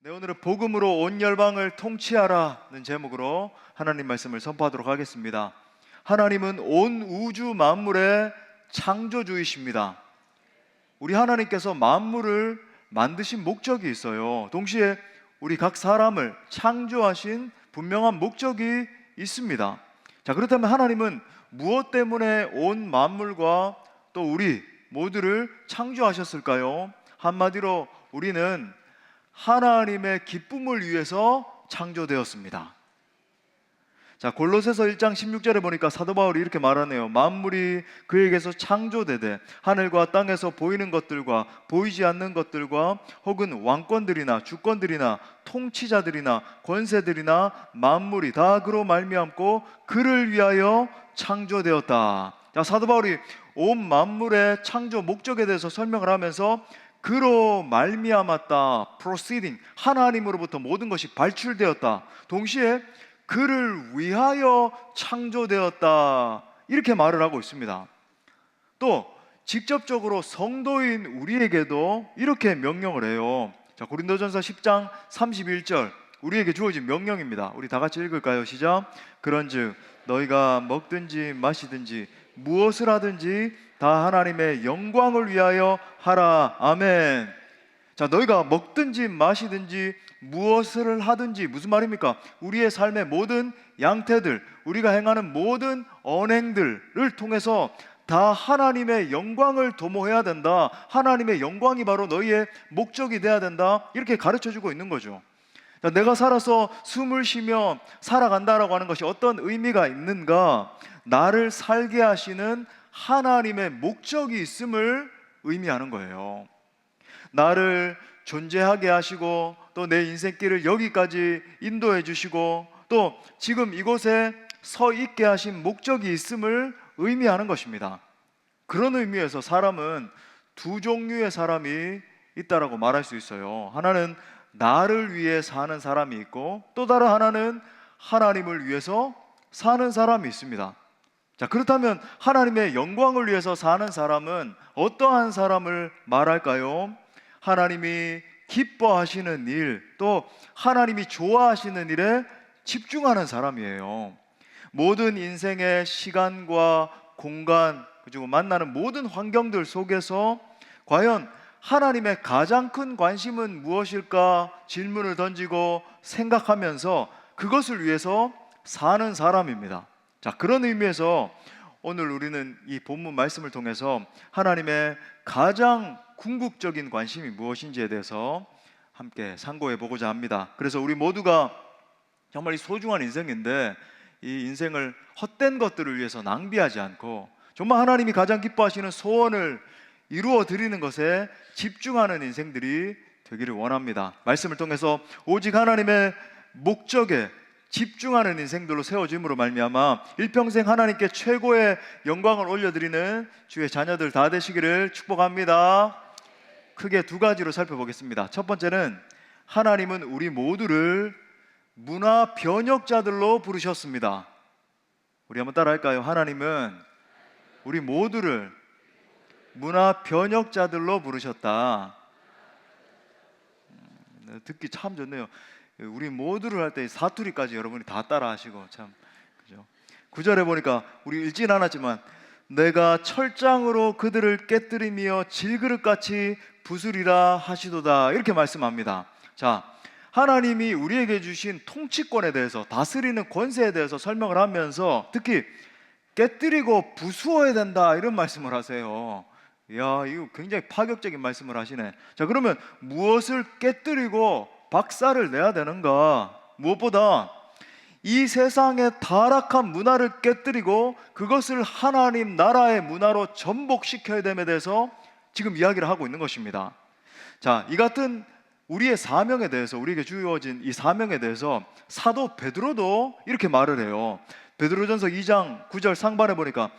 네, 오늘은 복음으로 온 열방을 통치하라는 제목으로 하나님 말씀을 선포하도록 하겠습니다. 하나님은 온 우주 만물의 창조주이십니다. 우리 하나님께서 만물을 만드신 목적이 있어요. 동시에 우리 각 사람을 창조하신 분명한 목적이 있습니다. 자, 그렇다면 하나님은 무엇 때문에 온 만물과 또 우리 모두를 창조하셨을까요? 한마디로 우리는 하나님의 기쁨을 위해서 창조되었습니다. 자, 골로새서 1장 16절에 보니까 사도 바울이 이렇게 말하네요. 만물이 그에게서 창조되되 하늘과 땅에서 보이는 것들과 보이지 않는 것들과 혹은 왕권들이나 주권들이나 통치자들이나 권세들이나 만물이 다 그로 말미암고 그를 위하여 창조되었다. 자, 사도 바울이 온 만물의 창조 목적에 대해서 설명을 하면서 그로 말미암았다, proceeding, 하나님으로부터 모든 것이 발출되었다. 동시에 그를 위하여 창조되었다, 이렇게 말을 하고 있습니다. 또 직접적으로 성도인 우리에게도 이렇게 명령을 해요. 자, 고린도전서 10장 31절, 우리에게 주어진 명령입니다. 우리 다 같이 읽을까요? 시작. 그런즉 너희가 먹든지 마시든지 무엇을 하든지 다 하나님의 영광을 위하여 하라. 아멘. 자, 너희가 먹든지 마시든지 무엇을 하든지, 무슨 말입니까? 우리의 삶의 모든 양태들, 우리가 행하는 모든 언행들을 통해서 다 하나님의 영광을 도모해야 된다. 하나님의 영광이 바로 너희의 목적이 돼야 된다. 이렇게 가르쳐주고 있는 거죠. 자, 내가 살아서 숨을 쉬며 살아간다라고 하는 것이 어떤 의미가 있는가? 나를 살게 하시는 하나님의 목적이 있음을 의미하는 거예요. 나를 존재하게 하시고 또 내 인생길을 여기까지 인도해 주시고 또 지금 이곳에 서 있게 하신 목적이 있음을 의미하는 것입니다. 그런 의미에서 사람은 두 종류의 사람이 있다라고 말할 수 있어요. 하나는 나를 위해 사는 사람이 있고 또 다른 하나는 하나님을 위해서 사는 사람이 있습니다. 자, 그렇다면 하나님의 영광을 위해서 사는 사람은 어떠한 사람을 말할까요? 하나님이 기뻐하시는 일, 또 하나님이 좋아하시는 일에 집중하는 사람이에요. 모든 인생의 시간과 공간, 그리고 만나는 모든 환경들 속에서 과연 하나님의 가장 큰 관심은 무엇일까 질문을 던지고 생각하면서 그것을 위해서 사는 사람입니다. 자, 그런 의미에서 오늘 우리는 이 본문 말씀을 통해서 하나님의 가장 궁극적인 관심이 무엇인지에 대해서 함께 상고해 보고자 합니다. 그래서 우리 모두가 정말 이 소중한 인생인데 이 인생을 헛된 것들을 위해서 낭비하지 않고 정말 하나님이 가장 기뻐하시는 소원을 이루어 드리는 것에 집중하는 인생들이 되기를 원합니다. 말씀을 통해서 오직 하나님의 목적에 집중하는 인생들로 세워짐으로 말미암아 일평생 하나님께 최고의 영광을 올려드리는 주의 자녀들 다 되시기를 축복합니다. 크게 두 가지로 살펴보겠습니다. 첫 번째는 하나님은 우리 모두를 문화 변혁자들로 부르셨습니다. 우리 한번 따라할까요? 하나님은 우리 모두를 문화 변혁자들로 부르셨다. 듣기 참 좋네요. 우리 모두를 할 때 사투리까지 여러분이 다 따라하시고 참 그죠? 9절에 보니까 우리 읽진 않았지만 내가 철장으로 그들을 깨뜨리며 질그릇같이 부수리라 하시도다, 이렇게 말씀합니다. 자, 하나님이 우리에게 주신 통치권에 대해서, 다스리는 권세에 대해서 설명을 하면서 특히 깨뜨리고 부수어야 된다, 이런 말씀을 하세요. 이야, 이거 굉장히 파격적인 말씀을 하시네. 자, 그러면 무엇을 깨뜨리고 박살을 내야 되는가? 무엇보다 이 세상의 타락한 문화를 깨뜨리고 그것을 하나님 나라의 문화로 전복시켜야 됨에 대해서 지금 이야기를 하고 있는 것입니다. 자, 이 같은 우리의 사명에 대해서, 우리에게 주어진 이 사명에 대해서 사도 베드로도 이렇게 말을 해요. 베드로전서 2장 9절 상반에 보니까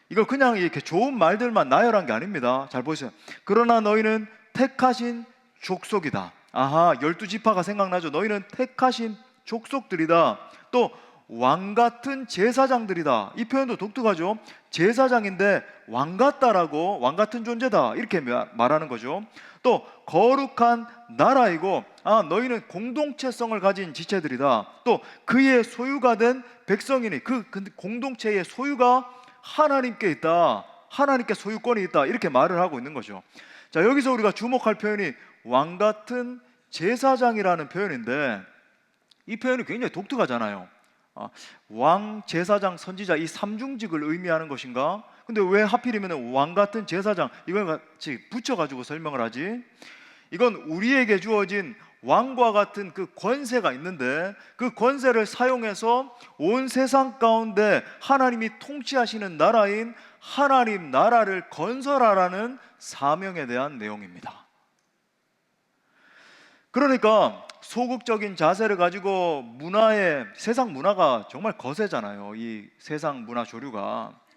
이걸 그냥 이렇게 좋은 말들만 나열한 게 아닙니다. 잘 보세요. 그러나 너희는 택하신 족속이다. 아하, 12지파가 생각나죠. 너희는 택하신 족속들이다. 또 왕같은 제사장들이다. 이 표현도 독특하죠. 제사장인데 왕같다라고, 왕같은 존재다, 이렇게 말하는 거죠. 또 거룩한 나라이고 너희는 공동체성을 가진 지체들이다. 또 그의 소유가 된 백성이니 그 공동체의 소유가 하나님께 있다. 하나님께 소유권이 있다. 이렇게 말을 하고 있는 거죠. 자, 여기서 우리가 주목할 표현이 왕 같은 제사장이라는 표현인데, 이 표현이 굉장히 독특하잖아요. 왕, 제사장, 선지자 이 삼중직을 의미하는 것인가? 근데 왜 하필이면 왕 같은 제사장 이걸 같이 붙여가지고 설명을 하지? 이건 우리에게 주어진 왕과 같은 그 권세가 있는데, 그 권세를 사용해서 온 세상 가운데 하나님이 통치하시는 나라인 하나님 나라를 건설하라는 사명에 대한 내용입니다. 그러니까 소극적인 자세를 가지고 세상 문화가 정말 거세잖아요. 이 세상 문화 조류가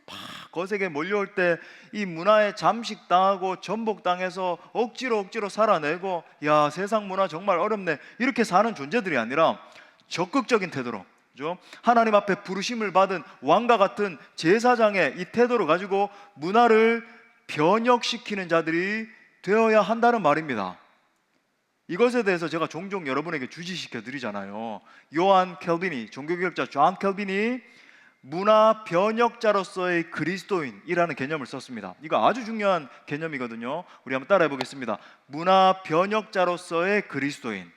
막 거세게 몰려올 때 이 문화에 잠식당하고 전복당해서 억지로 살아내고, 야, 세상 문화 정말 어렵네, 이렇게 사는 존재들이 아니라 적극적인 태도로, 그죠? 하나님 앞에 부르심을 받은 왕과 같은 제사장의 이 태도를 가지고 문화를 변혁시키는 자들이 되어야 한다는 말입니다. 이것에 대해서 제가 종종 여러분에게 주지시켜 드리잖아요. 요한 켈빈이, 종교개혁자 존 켈빈이 문화 변혁자로서의 그리스도인이라는 개념을 썼습니다. 이거 아주 중요한 개념이거든요. 우리 한번 따라해 보겠습니다. 문화 변혁자로서의 그리스도인.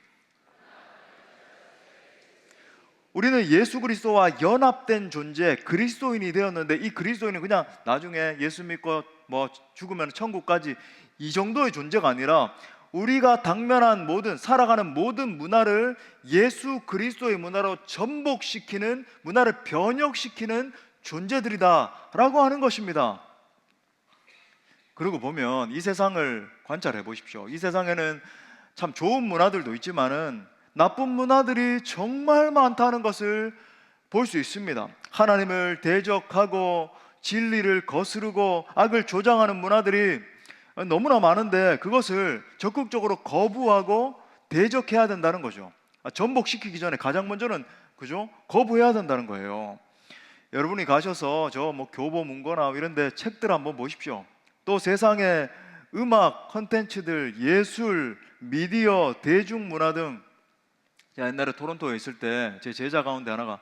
우리는 예수 그리스도와 연합된 존재, 그리스도인이 되었는데, 이 그리스도인은 그냥 나중에 예수 믿고 뭐 죽으면 천국까지 이 정도의 존재가 아니라, 우리가 당면한 살아가는 모든 문화를 예수 그리스도의 문화로 전복시키는, 문화를 변혁시키는 존재들이다 라고 하는 것입니다. 그러고 보면 이 세상을 관찰해 보십시오. 이 세상에는 참 좋은 문화들도 있지만은 나쁜 문화들이 정말 많다는 것을 볼 수 있습니다. 하나님을 대적하고 진리를 거스르고 악을 조장하는 문화들이 너무나 많은데, 그것을 적극적으로 거부하고 대적해야 된다는 거죠. 전복시키기 전에 가장 먼저는, 그죠? 거부해야 된다는 거예요. 여러분이 가셔서 저 뭐 교보문고나 이런 데 책들 한번 보십시오. 또 세상의 음악, 컨텐츠들, 예술, 미디어, 대중문화 등, 제가 옛날에 토론토에 있을 때 제 제자 가운데 하나가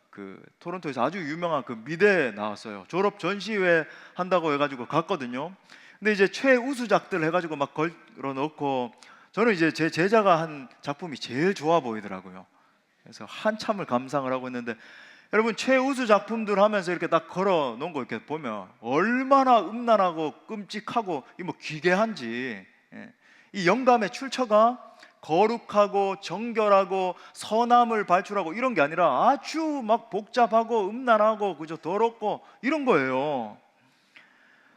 그 토론토에서 아주 유명한 그 미대에 나왔어요. 졸업 전시회 한다고 해가지고 갔거든요. 근데 이제 최우수작들 해가지고 막 걸어 놓고, 저는 이제 제 제자가 한 작품이 제일 좋아 보이더라고요. 그래서 한참을 감상을 하고 있는데, 여러분 최우수 작품들 하면서 이렇게 딱 걸어 놓은 거 이렇게 보면 얼마나 음란하고 끔찍하고 이 뭐 기괴한지. 이 영감의 출처가 거룩하고 정결하고 선함을 발출하고 이런 게 아니라 아주 막 복잡하고 음란하고, 그죠, 더럽고 이런 거예요.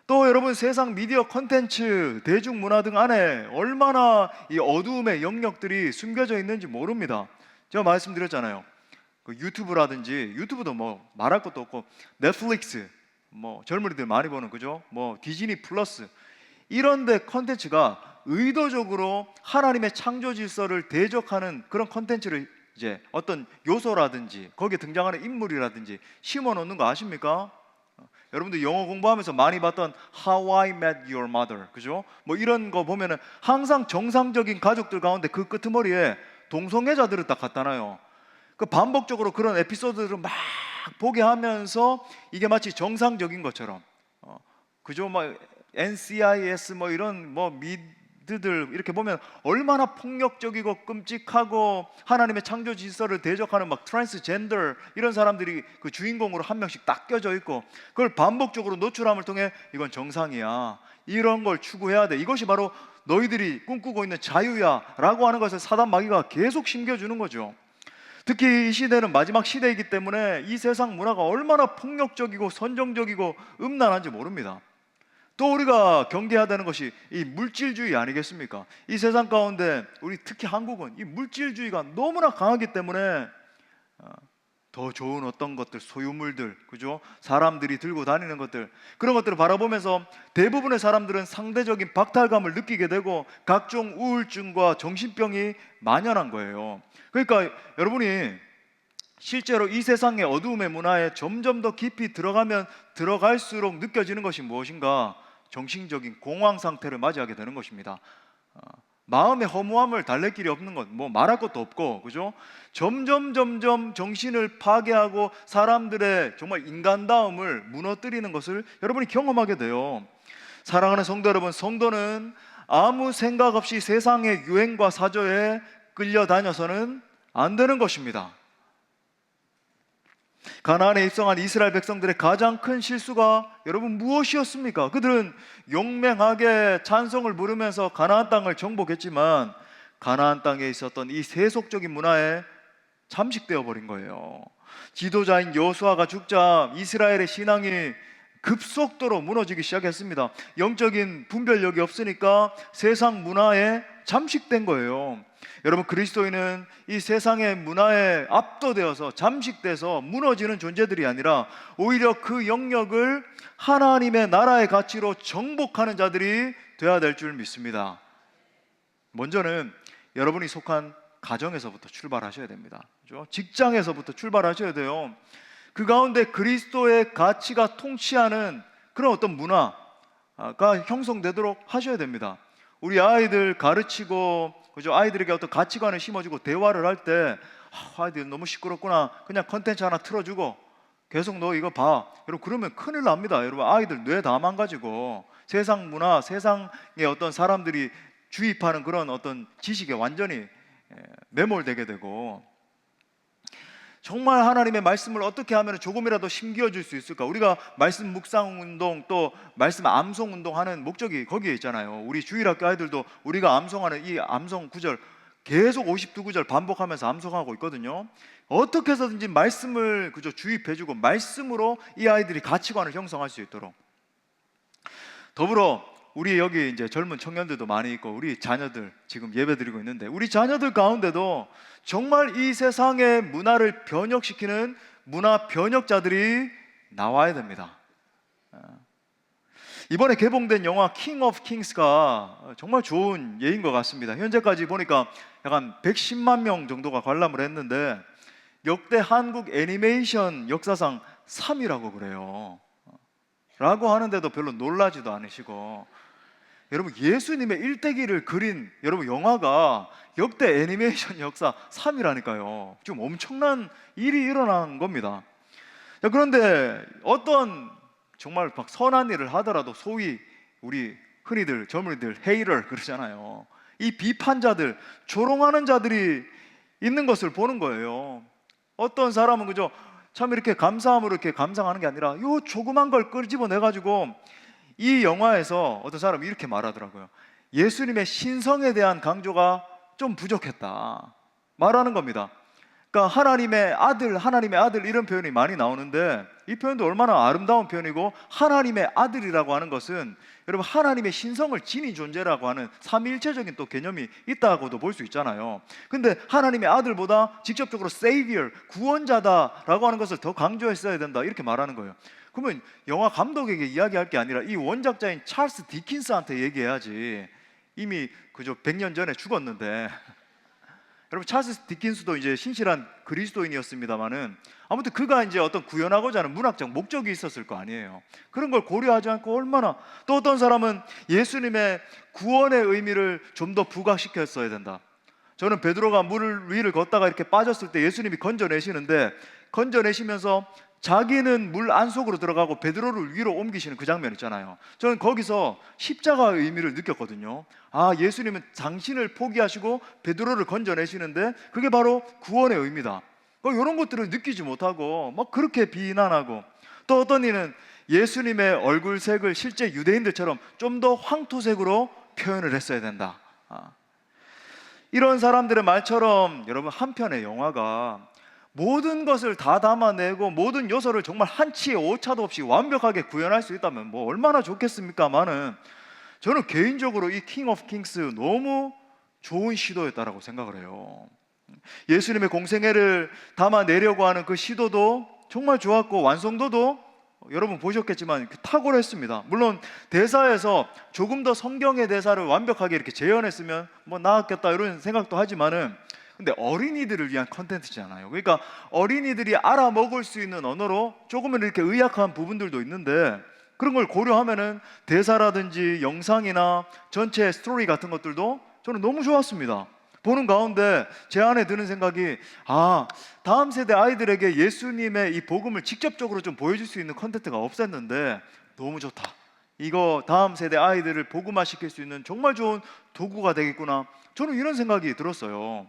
또 여러분 세상 미디어 콘텐츠, 대중문화 등 안에 얼마나 이 어두움의 영역들이 숨겨져 있는지 모릅니다. 제가 말씀드렸잖아요. 그 유튜브도 뭐 말할 것도 없고, 넷플릭스, 뭐 젊은이들 많이 보는, 그죠? 뭐 디즈니 플러스, 이런데 콘텐츠가 의도적으로 하나님의 창조 질서를 대적하는 그런 콘텐츠를 이제 어떤 요소라든지 거기에 등장하는 인물이라든지 심어 놓는 거 아십니까? 여러분들 영어 공부하면서 많이 봤던 How I Met Your Mother, 그죠? 뭐 이런 거 보면은 항상 정상적인 가족들 가운데 그 끄트머리에 동성애자들을 딱 갖다 놔요. 그 반복적으로 그런 에피소드를 막 보게 하면서 이게 마치 정상적인 것처럼, 그죠? 막 NCIS 뭐 이런 뭐 미드들 이렇게 보면 얼마나 폭력적이고 끔찍하고 하나님의 창조 질서를 대적하는 막 트랜스젠더 이런 사람들이 그 주인공으로 한 명씩 딱 껴져 있고, 그걸 반복적으로 노출함을 통해 이건 정상이야, 이런 걸 추구해야 돼, 이것이 바로 너희들이 꿈꾸고 있는 자유야 라고 하는 것을 사단 마귀가 계속 심겨주는 거죠. 특히 이 시대는 마지막 시대이기 때문에 이 세상 문화가 얼마나 폭력적이고 선정적이고 음란한지 모릅니다. 또 우리가 경계해야 되는 것이 이 물질주의 아니겠습니까? 이 세상 가운데 우리 특히 한국은 이 물질주의가 너무나 강하기 때문에 더 좋은 어떤 것들, 소유물들, 그죠? 사람들이 들고 다니는 것들, 그런 것들을 바라보면서 대부분의 사람들은 상대적인 박탈감을 느끼게 되고 각종 우울증과 정신병이 만연한 거예요. 그러니까 여러분이 실제로 이 세상의 어두움의 문화에 점점 더 깊이 들어가면 들어갈수록 느껴지는 것이 무엇인가? 정신적인 공황 상태를 맞이하게 되는 것입니다. 마음의 허무함을 달랠 길이 없는 것, 뭐 말할 것도 없고, 그죠? 점점 정신을 파괴하고 사람들의 정말 인간다움을 무너뜨리는 것을 여러분이 경험하게 돼요. 사랑하는 성도 여러분, 성도는 아무 생각 없이 세상의 유행과 사조에 끌려다녀서는 안 되는 것입니다. 가나안에 입성한 이스라엘 백성들의 가장 큰 실수가 여러분 무엇이었습니까? 그들은 용맹하게 찬송을 부르면서 가나안 땅을 정복했지만 가나안 땅에 있었던 이 세속적인 문화에 잠식되어 버린 거예요. 지도자인 여호수아가 죽자 이스라엘의 신앙이 급속도로 무너지기 시작했습니다. 영적인 분별력이 없으니까 세상 문화에 잠식된 거예요. 여러분, 그리스도인은 이 세상의 문화에 압도되어서 잠식돼서 무너지는 존재들이 아니라 오히려 그 영역을 하나님의 나라의 가치로 정복하는 자들이 되어야 될 줄 믿습니다. 먼저는 여러분이 속한 가정에서부터 출발하셔야 됩니다. 그렇죠? 직장에서부터 출발하셔야 돼요. 그 가운데 그리스도의 가치가 통치하는 그런 어떤 문화가 형성되도록 하셔야 됩니다. 우리 아이들 가르치고, 그죠? 아이들에게 어떤 가치관을 심어주고 대화를 할 때 아이들 너무 시끄럽구나, 그냥 컨텐츠 하나 틀어주고 계속 너 이거 봐, 여러분, 그러면 큰일 납니다. 여러분, 아이들 뇌 다 망가지고 세상 문화, 세상의 어떤 사람들이 주입하는 그런 어떤 지식에 완전히 매몰되게 되고, 정말 하나님의 말씀을 어떻게 하면 조금이라도 심겨줄 수 있을까? 우리가 말씀 묵상 운동, 또 말씀 암송 운동 하는 목적이 거기에 있잖아요. 우리 주일학교 아이들도 우리가 암송하는 이 암송 구절 계속 52구절 반복하면서 암송하고 있거든요. 어떻게 해서든지 말씀을 그저 주입해주고 말씀으로 이 아이들이 가치관을 형성할 수 있도록. 더불어 우리 여기 이제 젊은 청년들도 많이 있고 우리 자녀들 지금 예배드리고 있는데, 우리 자녀들 가운데도 정말 이 세상의 문화를 변혁시키는 문화 변혁자들이 나와야 됩니다. 이번에 개봉된 영화 킹 오브 킹스가 정말 좋은 예인 것 같습니다. 현재까지 보니까 약간 110만 명 정도가 관람을 했는데 역대 한국 애니메이션 역사상 3위라고 그래요. 라고 하는데도 별로 놀라지도 않으시고, 여러분, 예수님의 일대기를 그린 여러분 영화가 역대 애니메이션 역사 3위라니까요. 좀 엄청난 일이 일어난 겁니다. 자, 그런데 어떤 정말 막 선한 일을 하더라도 소위 우리 흔히들 젊은이들 헤이럴 그러잖아요. 이 비판자들, 조롱하는 자들이 있는 것을 보는 거예요. 어떤 사람은 그저 참 이렇게 감사함으로 이렇게 감상하는 게 아니라 요 조그만 걸 끄집어내가지고, 이 영화에서 어떤 사람이 이렇게 말하더라고요. 예수님의 신성에 대한 강조가 좀 부족했다 말하는 겁니다. 그러니까 하나님의 아들 이런 표현이 많이 나오는데, 이 표현도 얼마나 아름다운 표현이고, 하나님의 아들이라고 하는 것은 여러분 하나님의 신성을 지닌 존재라고 하는 삼위일체적인 또 개념이 있다고도 볼 수 있잖아요. 근데 하나님의 아들보다 직접적으로 Savior, 구원자다라고 하는 것을 더 강조했어야 된다 이렇게 말하는 거예요. 그러면 영화 감독에게 이야기할 게 아니라 이 원작자인 찰스 디킨스한테 얘기해야지. 이미 그저 100년 전에 죽었는데 여러분, 찰스 디킨스도 이제 신실한 그리스도인이었습니다만은 아무튼 그가 이제 어떤 구현하고자 하는 문학적 목적이 있었을 거 아니에요. 그런 걸 고려하지 않고 얼마나, 또 어떤 사람은 예수님의 구원의 의미를 좀 더 부각시켰어야 된다. 저는 베드로가 물 위를 걷다가 이렇게 빠졌을 때 예수님이 건져내시는데, 건져내시면서 자기는 물 안속으로 들어가고 베드로를 위로 옮기시는 그 장면 있잖아요. 저는 거기서 십자가의 의미를 느꼈거든요. 아, 예수님은 당신을 포기하시고 베드로를 건져내시는데 그게 바로 구원의 의미다. 이런 것들을 느끼지 못하고 막 그렇게 비난하고, 또 어떤 이는 예수님의 얼굴색을 실제 유대인들처럼 좀 더 황토색으로 표현을 했어야 된다. 이런 사람들의 말처럼 여러분, 한 편의 영화가 모든 것을 다 담아내고 모든 요소를 정말 한치의 오차도 없이 완벽하게 구현할 수 있다면 뭐 얼마나 좋겠습니까만은, 저는 개인적으로 이 킹 오브 킹스 너무 좋은 시도였다라고 생각을 해요. 예수님의 공생애를 담아내려고 하는 그 시도도 정말 좋았고, 완성도도 여러분 보셨겠지만 탁월했습니다. 물론 대사에서 조금 더 성경의 대사를 완벽하게 이렇게 재현했으면 뭐 나았겠다 이런 생각도 하지만은, 근데 어린이들을 위한 컨텐츠잖아요. 그러니까 어린이들이 알아먹을 수 있는 언어로 조금은 이렇게 의역한 부분들도 있는데, 그런 걸 고려하면은 대사라든지 영상이나 전체 스토리 같은 것들도 저는 너무 좋았습니다. 보는 가운데 제 안에 드는 생각이, 다음 세대 아이들에게 예수님의 이 복음을 직접적으로 좀 보여줄 수 있는 콘텐츠가 없었는데 너무 좋다. 이거 다음 세대 아이들을 복음화 시킬 수 있는 정말 좋은 도구가 되겠구나. 저는 이런 생각이 들었어요.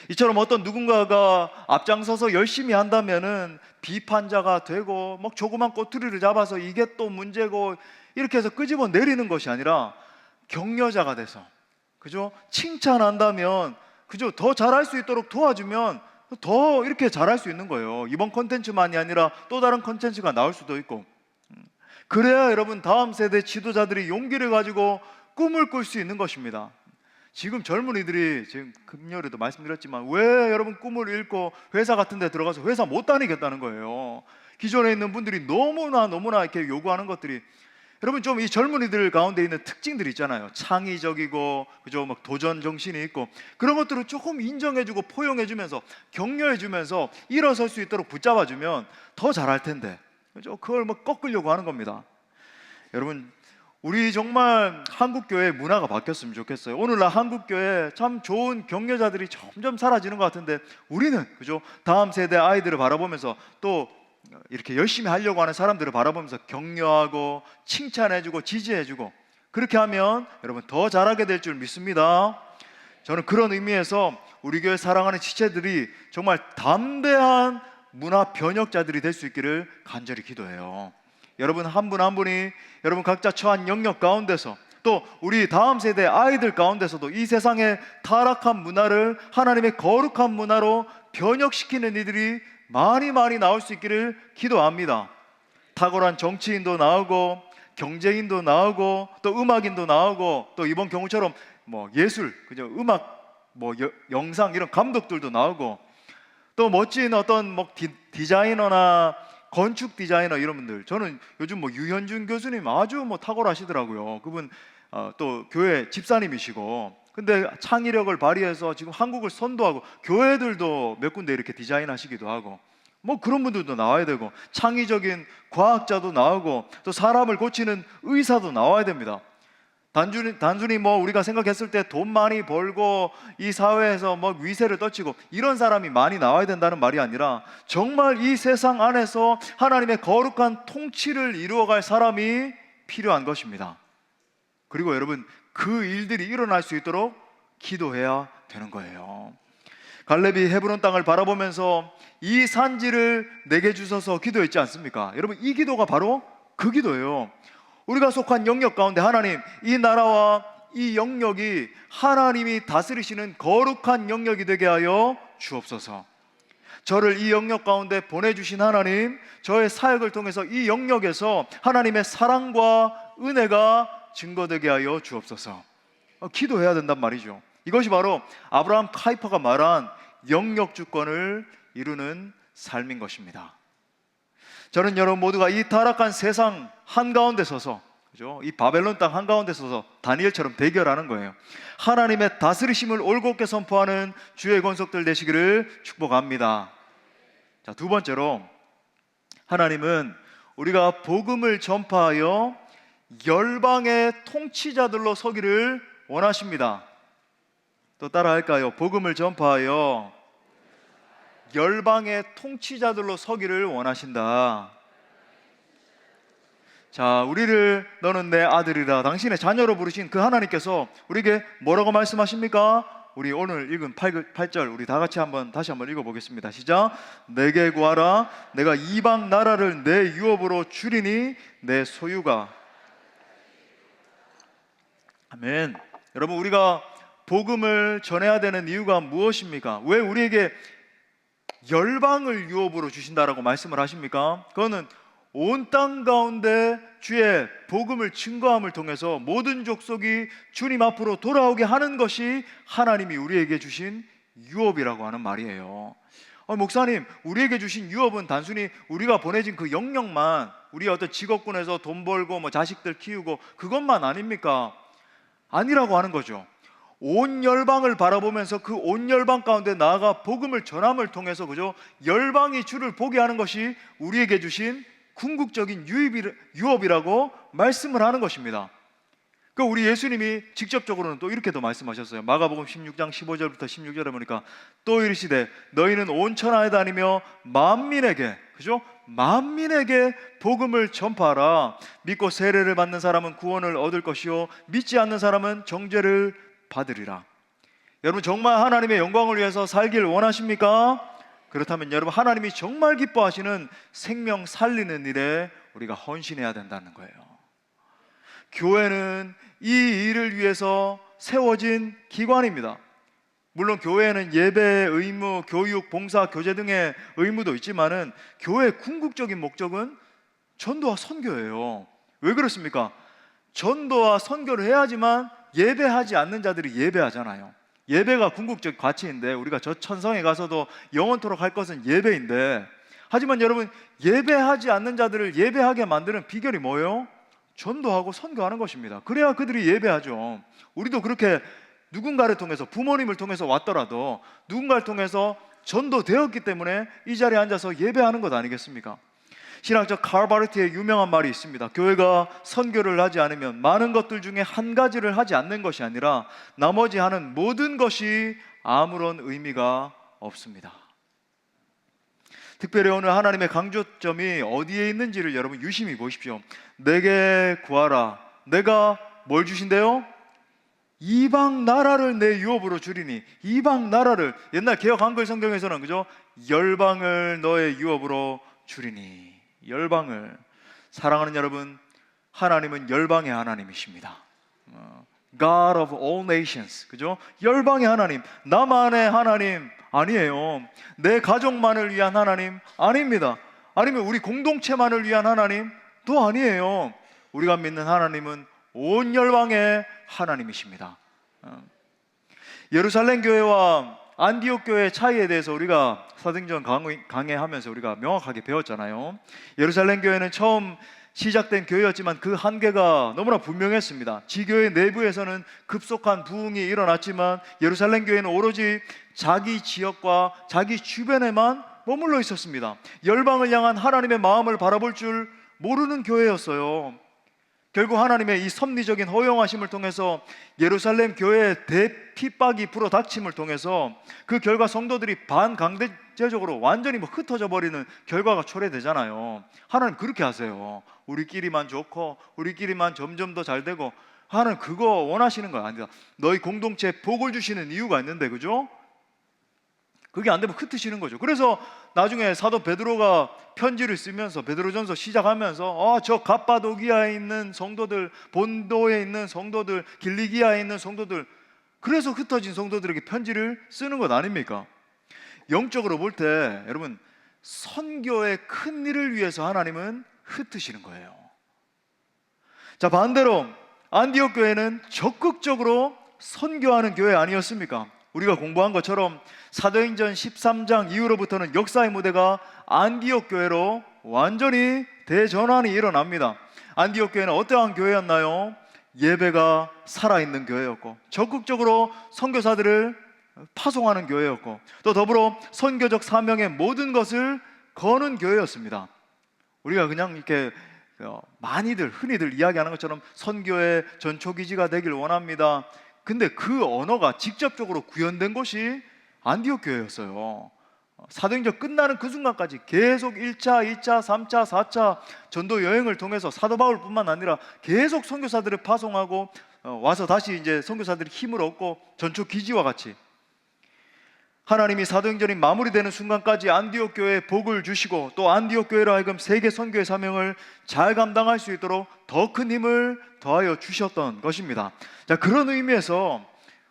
이처럼 어떤 누군가가 앞장서서 열심히 한다면은 비판자가 되고 막 조그만 꼬투리를 잡아서 이게 또 문제고 이렇게 해서 끄집어 내리는 것이 아니라 격려자가 돼서, 그죠? 칭찬한다면, 그죠? 더 잘할 수 있도록 도와주면 더 이렇게 잘할 수 있는 거예요. 이번 콘텐츠만이 아니라 또 다른 콘텐츠가 나올 수도 있고. 그래야 여러분 다음 세대 지도자들이 용기를 가지고 꿈을 꿀 수 있는 것입니다. 지금 젊은이들이, 지금 금요일에도 말씀드렸지만, 왜 여러분 꿈을 잃고 회사 같은 데 들어가서 회사 못 다니겠다는 거예요. 기존에 있는 분들이 너무나 이렇게 요구하는 것들이, 여러분 좀 이 젊은이들 가운데 있는 특징들이 있잖아요. 창의적이고, 그죠? 막 도전 정신이 있고, 그런 것들을 조금 인정해주고 포용해주면서 격려해주면서 일어설 수 있도록 붙잡아주면 더 잘할 텐데, 그죠? 그걸 뭐 꺾으려고 하는 겁니다. 여러분, 우리 정말 한국교회 문화가 바뀌었으면 좋겠어요. 오늘날 한국교회 참 좋은 격려자들이 점점 사라지는 것 같은데, 우리는, 그죠? 다음 세대 아이들을 바라보면서 또 이렇게 열심히 하려고 하는 사람들을 바라보면서 격려하고 칭찬해주고 지지해주고, 그렇게 하면 여러분 더 잘하게 될 줄 믿습니다. 저는 그런 의미에서 우리 교회 사랑하는 지체들이 정말 담대한 문화 변혁자들이 될 수 있기를 간절히 기도해요. 여러분 한 분 한 분이 여러분 각자 처한 영역 가운데서, 또 우리 다음 세대 아이들 가운데서도 이 세상의 타락한 문화를 하나님의 거룩한 문화로 변혁시키는 이들이 많이 나올 수 있기를 기도합니다. 탁월한 정치인도 나오고 경제인도 나오고 또 음악인도 나오고, 또 이번 경우처럼 뭐 예술, 그죠? 음악, 뭐 영상 이런 감독들도 나오고, 또 멋진 어떤 뭐 디자이너나 건축 디자이너 이런 분들, 저는 요즘 뭐 유현준 교수님 아주 뭐 탁월하시더라고요. 그분 또 교회 집사님이시고, 근데 창의력을 발휘해서 지금 한국을 선도하고 교회들도 몇 군데 이렇게 디자인하시기도 하고, 뭐 그런 분들도 나와야 되고, 창의적인 과학자도 나오고, 또 사람을 고치는 의사도 나와야 됩니다. 단순히 뭐 우리가 생각했을 때 돈 많이 벌고 이 사회에서 뭐 위세를 떨치고 이런 사람이 많이 나와야 된다는 말이 아니라, 정말 이 세상 안에서 하나님의 거룩한 통치를 이루어갈 사람이 필요한 것입니다. 그리고 여러분 그 일들이 일어날 수 있도록 기도해야 되는 거예요. 갈렙이 헤브론 땅을 바라보면서 이 산지를 내게 주셔서 기도했지 않습니까? 여러분 이 기도가 바로 그 기도예요. 우리가 속한 영역 가운데 하나님, 이 나라와 이 영역이 하나님이 다스리시는 거룩한 영역이 되게 하여 주옵소서. 저를 이 영역 가운데 보내주신 하나님, 저의 사역을 통해서 이 영역에서 하나님의 사랑과 은혜가 증거되게 하여 주옵소서. 기도해야 된단 말이죠. 이것이 바로 아브라함 카이퍼가 말한 영역 주권을 이루는 삶인 것입니다. 저는 여러분 모두가 이 타락한 세상 한가운데 서서, 그죠? 이 바벨론 땅 한가운데 서서 다니엘처럼 대결하는 거예요. 하나님의 다스리심을 올곧게 선포하는 주의 권속들 되시기를 축복합니다. 자, 두 번째로, 하나님은 우리가 복음을 전파하여 열방의 통치자들로 서기를 원하십니다. 또 따라 할까요? 복음을 전파하여 열방의 통치자들로 서기를 원하신다. 자, 우리를 너는 내 아들이라 당신의 자녀로 부르신 그 하나님께서 우리에게 뭐라고 말씀하십니까? 우리 오늘 읽은 8절 우리 다 같이 다시 한번 읽어보겠습니다. 시작. 내게 구하라. 내가 이방 나라를 내 유업으로 주리니 내 소유가. 아멘. 여러분 우리가 복음을 전해야 되는 이유가 무엇입니까? 왜 우리에게 열방을 유업으로 주신다라고 말씀을 하십니까? 그거는 온 땅 가운데 주의 복음을 증거함을 통해서 모든 족속이 주님 앞으로 돌아오게 하는 것이 하나님이 우리에게 주신 유업이라고 하는 말이에요. 목사님, 우리에게 주신 유업은 단순히 우리가 보내진 그 영역만, 우리 어떤 직업군에서 돈 벌고 뭐 자식들 키우고 그것만 아닙니까? 아니라고 하는 거죠. 온 열방을 바라보면서 그 온 열방 가운데 나아가 복음을 전함을 통해서, 그죠? 열방이 주를 보게 하는 것이 우리에게 주신 궁극적인 유업이라고 말씀을 하는 것입니다. 그 우리 예수님이 직접적으로는 또 이렇게도 말씀하셨어요. 마가복음 16장 15절부터 16절에 보니까 또 이르시되 너희는 온 천하에 다니며 만민에게, 그죠? 만민에게 복음을 전파하라. 믿고 세례를 받는 사람은 구원을 얻을 것이요 믿지 않는 사람은 정죄를 받으리라. 여러분 정말 하나님의 영광을 위해서 살길 원하십니까? 그렇다면 여러분 하나님이 정말 기뻐하시는 생명 살리는 일에 우리가 헌신해야 된다는 거예요. 교회는 이 일을 위해서 세워진 기관입니다. 물론 교회에는 예배, 의무, 교육, 봉사, 교제 등의 의무도 있지만은 교회의 궁극적인 목적은 전도와 선교예요. 왜 그렇습니까? 전도와 선교를 해야지만 예배하지 않는 자들이 예배하잖아요. 예배가 궁극적 가치인데 우리가 저 천성에 가서도 영원토록 할 것은 예배인데, 하지만 여러분 예배하지 않는 자들을 예배하게 만드는 비결이 뭐예요? 전도하고 선교하는 것입니다. 그래야 그들이 예배하죠. 우리도 그렇게 누군가를 통해서, 부모님을 통해서 왔더라도 누군가를 통해서 전도되었기 때문에 이 자리에 앉아서 예배하는 것 아니겠습니까? 신학자 칼 바르트의 유명한 말이 있습니다. 교회가 선교를 하지 않으면 많은 것들 중에 한 가지를 하지 않는 것이 아니라 나머지 하는 모든 것이 아무런 의미가 없습니다. 특별히 오늘 하나님의 강조점이 어디에 있는지를 여러분 유심히 보십시오. 내게 구하라. 내가 뭘 주신대요? 이방 나라를 내 유업으로 주리니. 이방 나라를, 옛날 개역 한글 성경에서는 그죠? 열방을 너의 유업으로 주리니. 열방을. 사랑하는 여러분, 하나님은 열방의 하나님이십니다. God of all nations, 그죠? 열방의 하나님, 나만의 하나님 아니에요. 내 가족만을 위한 하나님 아닙니다. 아니면 우리 공동체만을 위한 하나님도 아니에요. 우리가 믿는 하나님은 온 열방의 하나님이십니다. 예루살렘 교회와 안디옥 교회의 차이에 대해서 우리가 사도행전 강해하면서 우리가 명확하게 배웠잖아요. 예루살렘 교회는 처음 시작된 교회였지만 그 한계가 너무나 분명했습니다. 지교회 내부에서는 급속한 부흥이 일어났지만 예루살렘 교회는 오로지 자기 지역과 자기 주변에만 머물러 있었습니다. 열방을 향한 하나님의 마음을 바라볼 줄 모르는 교회였어요. 결국 하나님의 이 섭리적인 허용하심을 통해서 예루살렘 교회의 대핍박이 불어닥침을 통해서 그 결과 성도들이 반강제적으로 완전히 흩어져 버리는 결과가 초래되잖아요. 하나님 그렇게 하세요. 우리끼리만 좋고 우리끼리만 점점 더 잘 되고. 하나님 그거 원하시는 거 아니다. 너희 공동체에 복을 주시는 이유가 있는데, 그죠? 그게 안 되면 흩으시는 거죠. 그래서 나중에 사도 베드로가 편지를 쓰면서, 베드로전서 시작하면서 저 갑바도기아에 있는 성도들, 본도에 있는 성도들, 길리기아에 있는 성도들, 그래서 흩어진 성도들에게 편지를 쓰는 것 아닙니까? 영적으로 볼 때 여러분 선교의 큰 일을 위해서 하나님은 흩으시는 거예요. 자, 반대로 안디옥 교회는 적극적으로 선교하는 교회 아니었습니까? 우리가 공부한 것처럼 사도행전 13장 이후로부터는 역사의 무대가 안디옥 교회로 완전히 대전환이 일어납니다. 안디옥 교회는 어떠한 교회였나요? 예배가 살아있는 교회였고 적극적으로 선교사들을 파송하는 교회였고 또 더불어 선교적 사명의 모든 것을 거는 교회였습니다. 우리가 그냥 이렇게 많이들 흔히들 이야기하는 것처럼 선교의 전초기지가 되길 원합니다. 근데 그 언어가 직접적으로 구현된 곳이 안디옥 교회였어요. 사도행전 끝나는 그 순간까지 계속 1차, 2차, 3차, 4차 전도 여행을 통해서 사도 바울뿐만 아니라 계속 선교사들을 파송하고 와서 다시 이제 선교사들이 힘을 얻고 전초 기지와 같이 하나님이 사도행전이 마무리되는 순간까지 안디옥 교회에 복을 주시고 또 안디옥 교회로 하여금 세계 선교의 사명을 잘 감당할 수 있도록 더 큰 힘을 더하여 주셨던 것입니다. 자, 그런 의미에서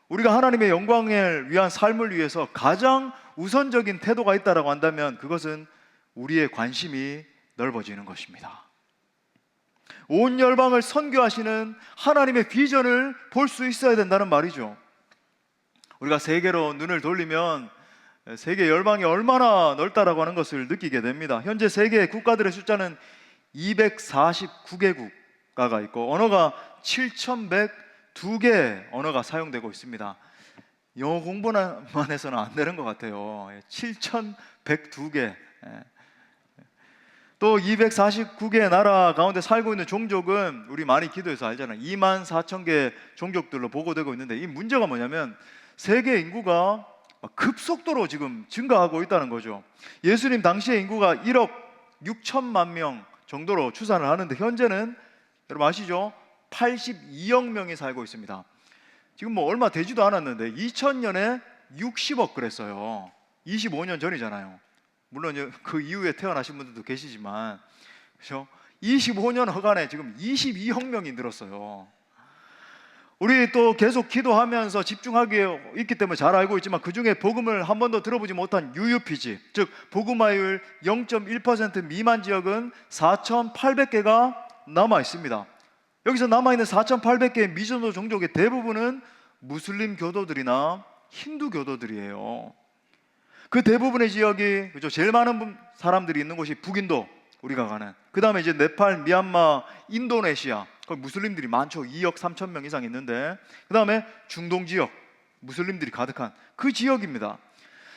우리가 하나님의 영광을 위한 삶을 위해서 가장 우선적인 태도가 있다라고 한다면 그것은 우리의 관심이 넓어지는 것입니다. 온 열방을 선교하시는 하나님의 비전을 볼 수 있어야 된다는 말이죠. 우리가 세계로 눈을 돌리면 세계 열방이 얼마나 넓다라고 하는 것을 느끼게 됩니다. 현재 세계 국가들의 숫자는 249개국가가 있고 언어가 7,102개 언어가 사용되고 있습니다. 영어 공부만 해서는 안 되는 것 같아요. 7,102개. 또 249개의 나라 가운데 살고 있는 종족은 우리 많이 기도해서 알잖아요. 24,000개 종족들로 보고되고 있는데, 이 문제가 뭐냐면 세계 인구가 급속도로 지금 증가하고 있다는 거죠. 예수님 당시의 인구가 1억 6천만 명 정도로 추산을 하는데, 현재는 여러분 아시죠? 82억 명이 살고 있습니다. 지금 뭐 얼마 되지도 않았는데 2000년에 60억 그랬어요. 25년 전이잖아요. 물론 그 이후에 태어나신 분들도 계시지만, 그렇죠? 25년 허간에 지금 22억 명이 늘었어요. 우리 또 계속 기도하면서 집중하기에 있기 때문에 잘 알고 있지만, 그 중에 복음을 한 번도 들어보지 못한 UUPG, 즉 복음화율 0.1% 미만 지역은 4,800개가 남아 있습니다. 여기서 남아있는 4,800개의 미전도 종족의 대부분은 무슬림 교도들이나 힌두 교도들이에요. 그 대부분의 지역이, 그죠, 제일 많은 사람들이 있는 곳이 북인도, 우리가 가는, 그 다음에 이제 네팔, 미얀마, 인도네시아, 거기 무슬림들이 많죠. 2억 3천 명 이상 있는데, 그 다음에 중동 지역, 무슬림들이 가득한 그 지역입니다.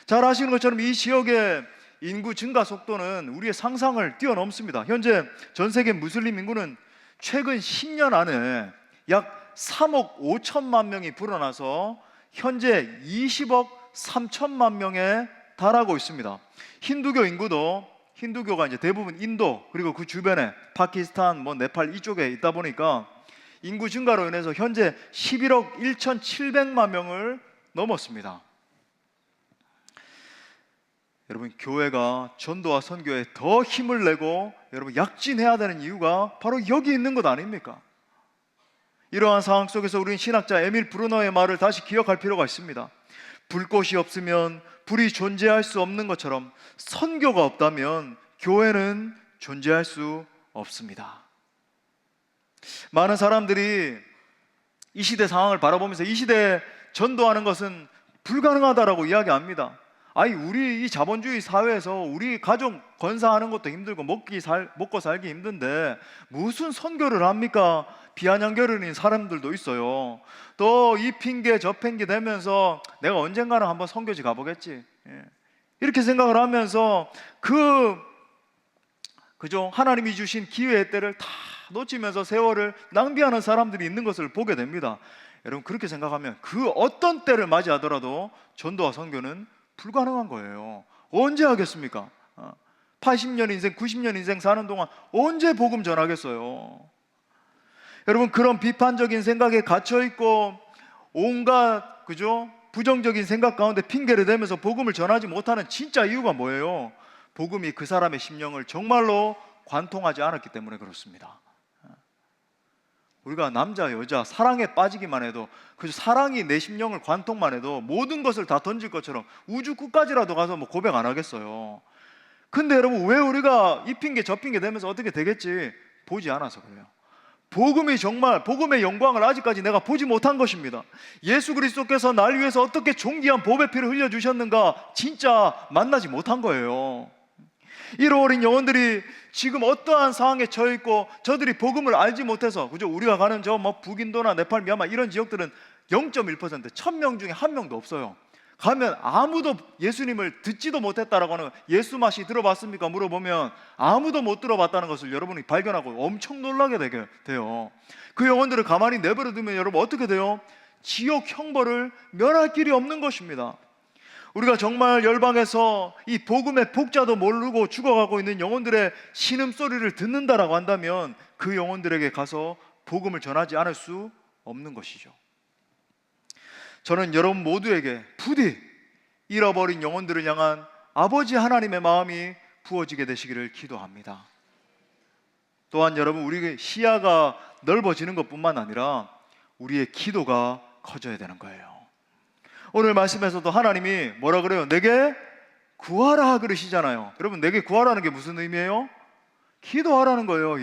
잘 아시는 것처럼 이 지역의 인구 증가 속도는 우리의 상상을 뛰어넘습니다. 현재 전 세계 무슬림 인구는 최근 10년 안에 약 3억 5천만 명이 불어나서 현재 20억 3천만 명에 달하고 있습니다. 힌두교 인구도, 힌두교가 이제 대부분 인도 그리고 그 주변에 파키스탄, 네팔 이쪽에 있다 보니까 인구 증가로 인해서 현재 11억 1,700만 명을 넘었습니다. 여러분, 교회가 전도와 선교에 더 힘을 내고 여러분 약진해야 되는 이유가 바로 여기 있는 것 아닙니까? 이러한 상황 속에서 우리는 신학자 에밀 브루너의 말을 다시 기억할 필요가 있습니다. 불꽃이 없으면 불이 존재할 수 없는 것처럼 선교가 없다면 교회는 존재할 수 없습니다. 많은 사람들이 이 시대 상황을 바라보면서 이 시대에 전도하는 것은 불가능하다라고 이야기합니다. 아니, 우리 이 자본주의 사회에서 우리 가족 건사하는 것도 힘들고 먹고 살기 힘든데 무슨 선교를 합니까? 비아냥겨르는 사람들도 있어요. 또 이 핑계 저 핑계 대면서 내가 언젠가는 한번 선교지 가보겠지, 이렇게 생각을 하면서 그죠? 하나님이 주신 기회의 때를 다 놓치면서 세월을 낭비하는 사람들이 있는 것을 보게 됩니다. 여러분, 그렇게 생각하면 그 어떤 때를 맞이하더라도 전도와 선교는 불가능한 거예요. 언제 하겠습니까? 80년 인생, 90년 인생 사는 동안 언제 복음 전하겠어요? 여러분, 그런 비판적인 생각에 갇혀있고 온갖, 그죠? 부정적인 생각 가운데 핑계를 대면서 복음을 전하지 못하는 진짜 이유가 뭐예요? 복음이 그 사람의 심령을 정말로 관통하지 않았기 때문에 그렇습니다. 우리가 남자, 여자, 사랑에 빠지기만 해도, 그 사랑이 내 심령을 관통만 해도 모든 것을 다 던질 것처럼 우주 끝까지라도 가서 고백 안 하겠어요. 근데 여러분, 왜 우리가 이 핑계 저 핑계 대면서 어떻게 되겠지? 보지 않아서 그래요. 복음이 정말, 복음의 영광을 아직까지 내가 보지 못한 것입니다. 예수 그리스도께서 날 위해서 어떻게 존귀한 보배 피를 흘려주셨는가 진짜 만나지 못한 거예요. 잃어버린 영혼들이 지금 어떠한 상황에 처해 있고 저들이 복음을 알지 못해서, 그죠? 우리가 가는 북인도나 네팔, 미얀마 이런 지역들은 0.1%, 1000명 중에 한 명도 없어요. 가면 아무도 예수님을 듣지도 못했다라고 하는, 예수 맛이 들어봤습니까? 물어보면 아무도 못 들어봤다는 것을 여러분이 발견하고 엄청 놀라게 되게 돼요. 그 영혼들을 가만히 내버려 두면 여러분 어떻게 돼요? 지옥 형벌을 면할 길이 없는 것입니다. 우리가 정말 열방에서 이 복음의 복자도 모르고 죽어가고 있는 영혼들의 신음소리를 듣는다라고 한다면 그 영혼들에게 가서 복음을 전하지 않을 수 없는 것이죠. 저는 여러분 모두에게 부디 잃어버린 영혼들을 향한 아버지 하나님의 마음이 부어지게 되시기를 기도합니다. 또한 여러분, 우리의 시야가 넓어지는 것뿐만 아니라 우리의 기도가 커져야 되는 거예요. 오늘 말씀에서도 하나님이 뭐라 그래요? 내게 구하라 그러시잖아요. 여러분, 내게 구하라는 게 무슨 의미예요? 기도하라는 거예요.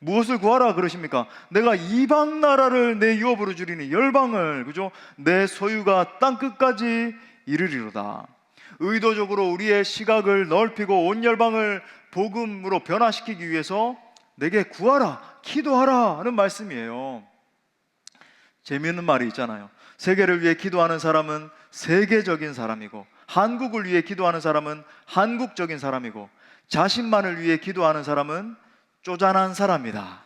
무엇을 구하라 그러십니까? 내가 이방 나라를 내 유업으로 주리니, 열방을, 그죠? 내 소유가 땅 끝까지 이르리로다. 의도적으로 우리의 시각을 넓히고 온 열방을 복음으로 변화시키기 위해서 내게 구하라, 기도하라 하는 말씀이에요. 재미있는 말이 있잖아요. 세계를 위해 기도하는 사람은 세계적인 사람이고, 한국을 위해 기도하는 사람은 한국적인 사람이고, 자신만을 위해 기도하는 사람은 쪼잔한 사람이다.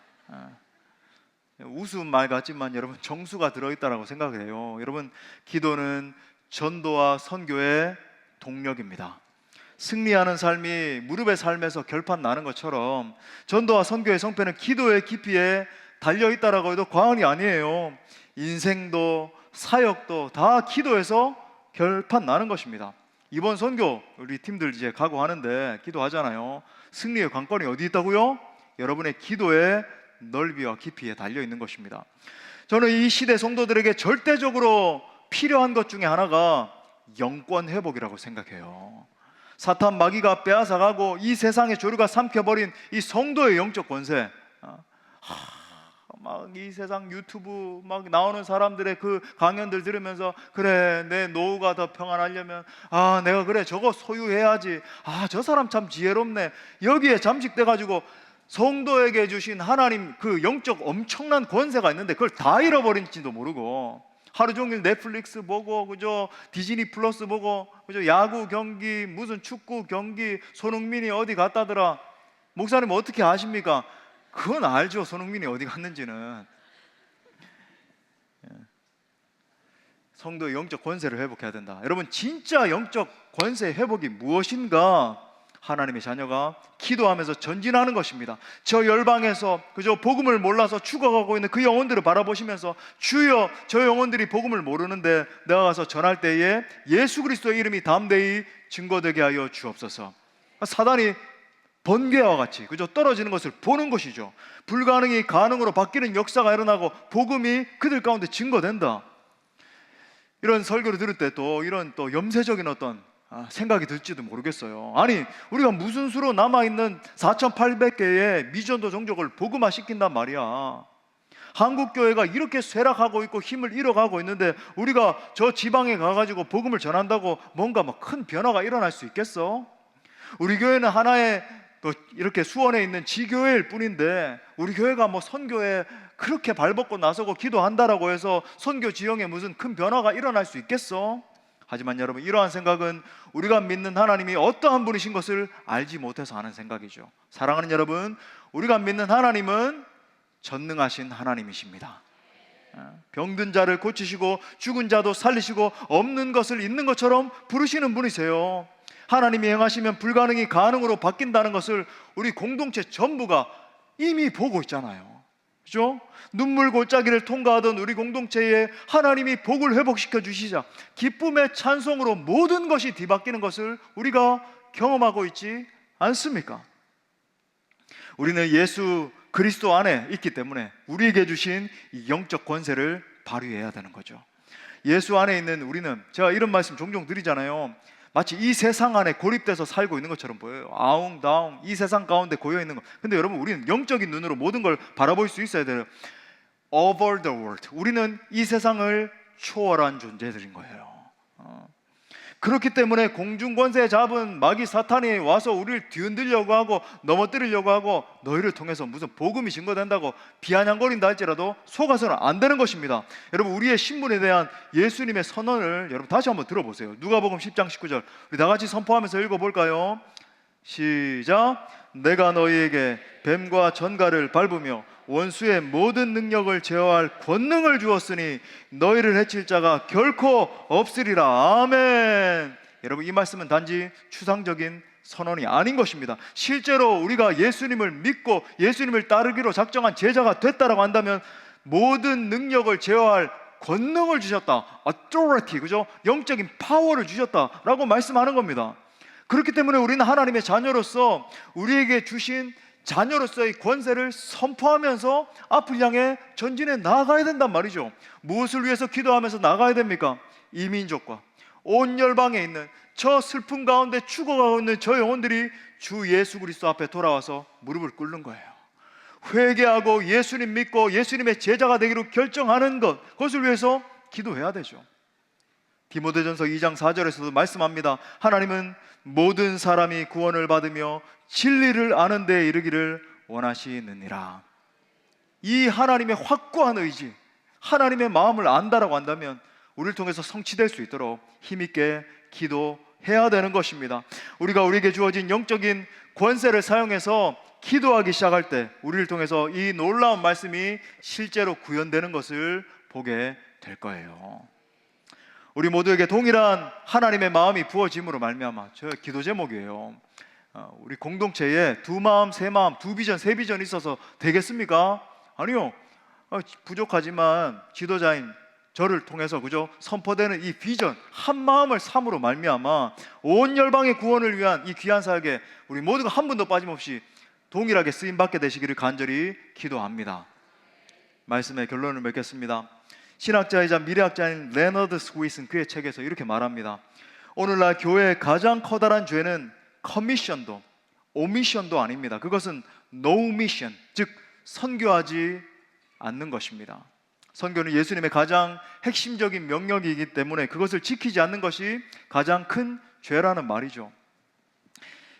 우스운 말 같지만 여러분 정수가 들어있다고 생각해요. 여러분, 기도는 전도와 선교의 동력입니다. 승리하는 삶이 무릎의 삶에서 결판 나는 것처럼 전도와 선교의 성패는 기도의 깊이에 달려있다라고 해도 과언이 아니에요. 인생도 사역도 다 기도에서 결판 나는 것입니다. 이번 선교 우리 팀들 이제 가고 하는데 기도하잖아요. 승리의 관건이 어디 있다고요? 여러분의 기도의 넓이와 깊이에 달려있는 것입니다. 저는 이 시대 성도들에게 절대적으로 필요한 것 중에 하나가 영권 회복이라고 생각해요. 사탄 마귀가 빼앗아가고 이 세상의 조류가 삼켜버린 이 성도의 영적 권세, 막 이 세상 유튜브 막 나오는 사람들의 그 강연들 들으면서 그래, 내 노후가 더 평안하려면 내가 그래 저거 소유해야지, 저 사람 참 지혜롭네, 여기에 잠식돼가지고 성도에게 주신 하나님 그 영적 엄청난 권세가 있는데 그걸 다 잃어버린지도 모르고 하루 종일 넷플릭스 보고 그죠, 디즈니 플러스 보고 그죠, 야구 경기 무슨 축구 경기 손흥민이 어디 갔다더라. 목사님 어떻게 아십니까? 그건 알죠. 손흥민이 어디 갔는지는. 성도의 영적 권세를 회복해야 된다. 여러분, 진짜 영적 권세 회복이 무엇인가? 하나님의 자녀가 기도하면서 전진하는 것입니다. 저 열방에서 그저 복음을 몰라서 죽어가고 있는 그 영혼들을 바라보시면서 주여, 저 영혼들이 복음을 모르는데 내가 가서 전할 때에 예수 그리스도의 이름이 담대히 증거되게 하여 주옵소서. 사단이 번개와 같이 그저 떨어지는 것을 보는 것이죠. 불가능이 가능으로 바뀌는 역사가 일어나고 복음이 그들 가운데 증거된다. 이런 설교를 들을 때 또 이런 또 염세적인 어떤 생각이 들지도 모르겠어요. 아니, 우리가 무슨 수로 남아있는 4,800개의 미전도 종족을 복음화 시킨단 말이야. 한국교회가 이렇게 쇠락하고 있고 힘을 잃어가고 있는데 우리가 저 지방에 가가지고 복음을 전한다고 뭔가 막 큰 변화가 일어날 수 있겠어? 우리 교회는 하나의 이렇게 수원에 있는 지교회일 뿐인데 우리 교회가 뭐 선교에 그렇게 발벗고 나서고 기도한다라고 해서 선교 지형에 무슨 큰 변화가 일어날 수 있겠어? 하지만 여러분, 이러한 생각은 우리가 믿는 하나님이 어떠한 분이신 것을 알지 못해서 하는 생각이죠. 사랑하는 여러분, 우리가 믿는 하나님은 전능하신 하나님이십니다. 병든 자를 고치시고 죽은 자도 살리시고 없는 것을 있는 것처럼 부르시는 분이세요. 하나님이 행하시면 불가능이 가능으로 바뀐다는 것을 우리 공동체 전부가 이미 보고 있잖아요. 그죠? 눈물 골짜기를 통과하던 우리 공동체에 하나님이 복을 회복시켜 주시자 기쁨의 찬송으로 모든 것이 뒤바뀌는 것을 우리가 경험하고 있지 않습니까? 우리는 예수 그리스도 안에 있기 때문에 우리에게 주신 이 영적 권세를 발휘해야 되는 거죠. 예수 안에 있는 우리는, 제가 이런 말씀 종종 드리잖아요. 마치 이 세상 안에 고립돼서 살고 있는 것처럼 보여요. 아웅다웅 이 세상 가운데 고여 있는 것. 근데 여러분, 우리는 영적인 눈으로 모든 걸 바라볼 수 있어야 돼요. Over the world. 우리는 이 세상을 초월한 존재들인 거예요. 그렇기 때문에 공중권세 잡은 마귀 사탄이 와서 우리를 뒤흔들려고 하고 넘어뜨리려고 하고 너희를 통해서 무슨 복음이 증거된다고 비아냥거린다 할지라도 속아서는 안 되는 것입니다. 여러분, 우리의 신분에 대한 예수님의 선언을 여러분 다시 한번 들어보세요. 누가복음 10장 19절 우리 다 같이 선포하면서 읽어볼까요? 시작. 내가 너희에게 뱀과 전갈을 밟으며 원수의 모든 능력을 제어할 권능을 주었으니 너희를 해칠 자가 결코 없으리라. 아멘. 여러분, 이 말씀은 단지 추상적인 선언이 아닌 것입니다. 실제로 우리가 예수님을 믿고 예수님을 따르기로 작정한 제자가 됐다라고 한다면 모든 능력을 제어할 권능을 주셨다. authority, 그죠? 영적인 파워를 주셨다라고 말씀하는 겁니다. 그렇기 때문에 우리는 하나님의 자녀로서 우리에게 주신 자녀로서의 권세를 선포하면서 앞을 향해 전진해 나아가야 된단 말이죠. 무엇을 위해서 기도하면서 나가야 됩니까? 이 민족과 온 열방에 있는 저 슬픔 가운데 죽어가고 있는 저 영혼들이 주 예수 그리스도 앞에 돌아와서 무릎을 꿇는 거예요. 회개하고 예수님 믿고 예수님의 제자가 되기로 결정하는 것, 그것을 위해서 기도해야 되죠. 디모데전서 2장 4절에서도 말씀합니다. 하나님은 모든 사람이 구원을 받으며 진리를 아는 데 이르기를 원하시느니라. 이 하나님의 확고한 의지, 하나님의 마음을 안다라고 한다면 우리를 통해서 성취될 수 있도록 힘있게 기도해야 되는 것입니다. 우리가 우리에게 주어진 영적인 권세를 사용해서 기도하기 시작할 때 우리를 통해서 이 놀라운 말씀이 실제로 구현되는 것을 보게 될 거예요. 우리 모두에게 동일한 하나님의 마음이 부어짐으로 말미암아, 저의 기도 제목이에요. 우리 공동체에 두 마음, 세 마음, 두 비전, 세 비전이 있어서 되겠습니까? 아니요. 부족하지만 지도자인 저를 통해서 그죠? 선포되는 이 비전, 한 마음을 삼으로 말미암아 온 열방의 구원을 위한 이 귀한 사역에 우리 모두가 한 분도 빠짐없이 동일하게 쓰임 받게 되시기를 간절히 기도합니다. 말씀의 결론을 맺겠습니다. 신학자이자 미래학자인 레너드 스위스는 그의 책에서 이렇게 말합니다. 오늘날 교회의 가장 커다란 죄는 커미션도 오미션도 아닙니다. 그것은 no mission, 즉 선교하지 않는 것입니다. 선교는 예수님의 가장 핵심적인 명령이기 때문에 그것을 지키지 않는 것이 가장 큰 죄라는 말이죠.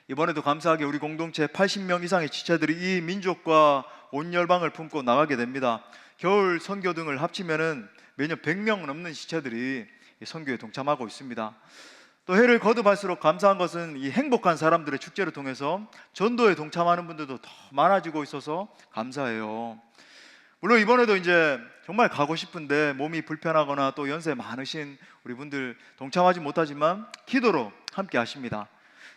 이번에도 감사하게 우리 공동체 80명 이상의 지체들이 이 민족과 온 열방을 품고 나가게 됩니다. 겨울 선교 등을 합치면은 매년 100명 넘는 지체들이 선교에 동참하고 있습니다. 또 해를 거듭할수록 감사한 것은 이 행복한 사람들의 축제를 통해서 전도에 동참하는 분들도 더 많아지고 있어서 감사해요. 물론 이번에도 이제 정말 가고 싶은데 몸이 불편하거나 또 연세 많으신 우리 분들 동참하지 못하지만 기도로 함께 하십니다.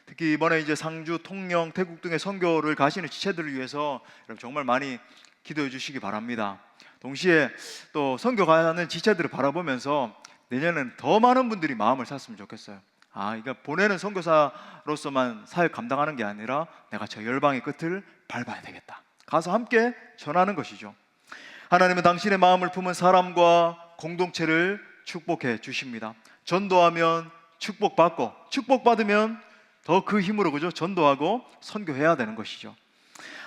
특히 이번에 이제 상주, 통영, 태국 등의 선교를 가시는 지체들을 위해서 여러분 정말 많이 기도해 주시기 바랍니다. 동시에 또 선교 가는 지체들을 바라보면서 내년에는 더 많은 분들이 마음을 샀으면 좋겠어요. 그러니까 보내는 선교사로서만 사역 감당하는 게 아니라 내가 저 열방의 끝을 밟아야 되겠다. 가서 함께 전하는 것이죠. 하나님은 당신의 마음을 품은 사람과 공동체를 축복해 주십니다. 전도하면 축복받고 축복받으면 더 그 힘으로 그죠? 전도하고 선교해야 되는 것이죠.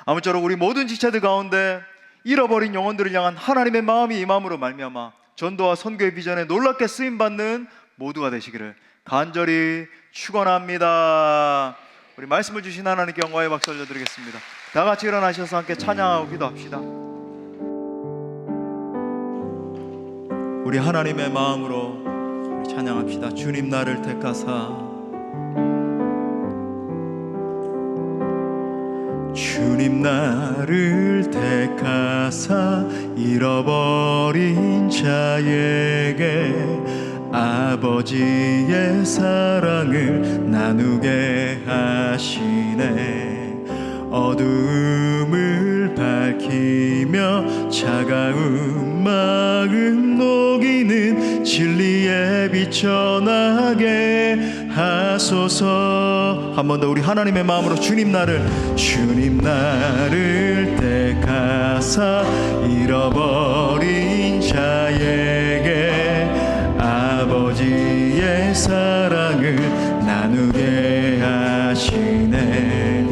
아무쪼록 우리 모든 지체들 가운데 잃어버린 영혼들을 향한 하나님의 마음이 임함으로 말미암아 전도와 선교의 비전에 놀랍게 쓰임받는 모두가 되시기를 간절히 축원합니다. 우리 말씀을 주신 하나님께 영광의 박수 올려드리겠습니다. 다 같이 일어나셔서 함께 찬양하고 기도합시다. 우리 하나님의 마음으로 우리 찬양합시다. 주님 나를 택하사 주님 나를 택하사 잃어버린 자에게 아버지의 사랑을 나누게 하시네. 어두움을 밝히며 차가운 마음 녹이는 진리에 비춰나게 하소서. 한 번 더 우리 하나님의 마음으로 주님 나를 택하사 잃어버린 자에게 아버지의 사랑을 나누게 하시네.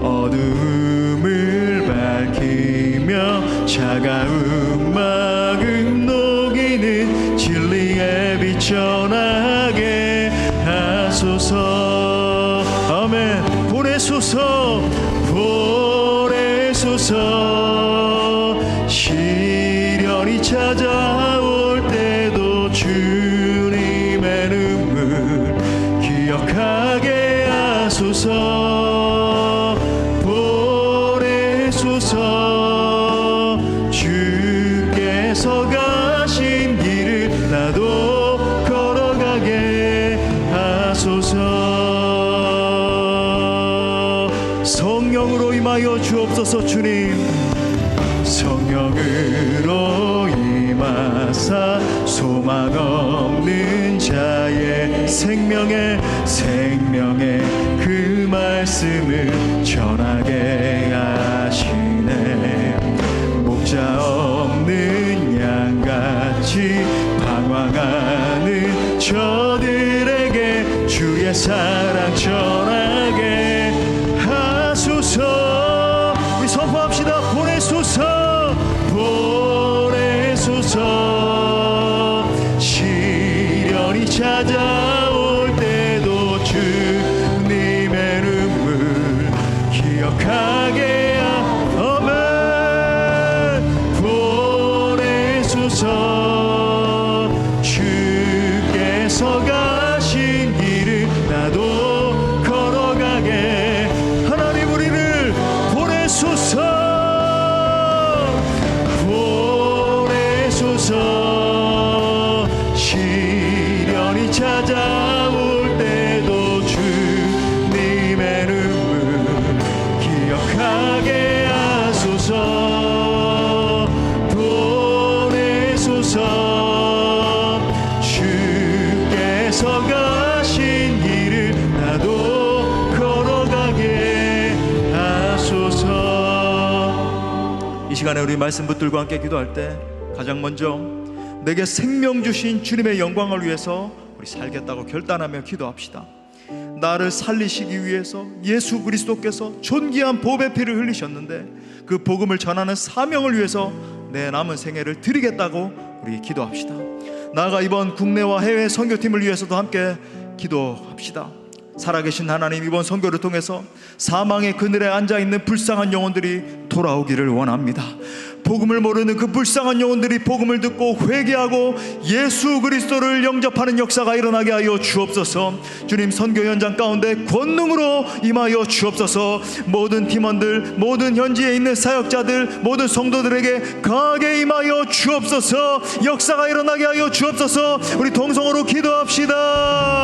어둠을 밝히며 차가운 마음 녹이는 진리에 비춰나게 하소서. 아멘. 보내소서 시련이 찾아올 때도 주님의 눈물 기억하게 하소서. 보내소서 주께서 가신 길을 나도 걸어가게 하소서. 성령으로 임하여 주옵소서. 주님 성령으로 임하사 소망 없는 자의 생명의 그 말씀을 전하게 하시네. 목자 없는 양같이 방황하는 저들에게 주의 사랑 전하게 하소서. 우리 선포합시다. 보내소서 시련이 찾아올 때도 주님의 눈물 기억하게 아멘. 보내소서 주께서 가신 길을 나도 걸어가게. 하나님 시간에 우리 말씀 붙들고 함께 기도할 때 가장 먼저 내게 생명 주신 주님의 영광을 위해서 우리 살겠다고 결단하며 기도합시다. 나를 살리시기 위해서 예수 그리스도께서 존귀한 보배 피를 흘리셨는데 그 복음을 전하는 사명을 위해서 내 남은 생애를 드리겠다고 우리 기도합시다. 나아가 이번 국내와 해외 선교팀을 위해서도 함께 기도합시다. 살아계신 하나님, 이번 선교를 통해서 사망의 그늘에 앉아있는 불쌍한 영혼들이 돌아오기를 원합니다. 복음을 모르는 그 불쌍한 영혼들이 복음을 듣고 회개하고 예수 그리스도를 영접하는 역사가 일어나게 하여 주옵소서. 주님, 선교 현장 가운데 권능으로 임하여 주옵소서. 모든 팀원들, 모든 현지에 있는 사역자들, 모든 성도들에게 강하게 임하여 주옵소서. 역사가 일어나게 하여 주옵소서. 우리 동성으로 기도합시다.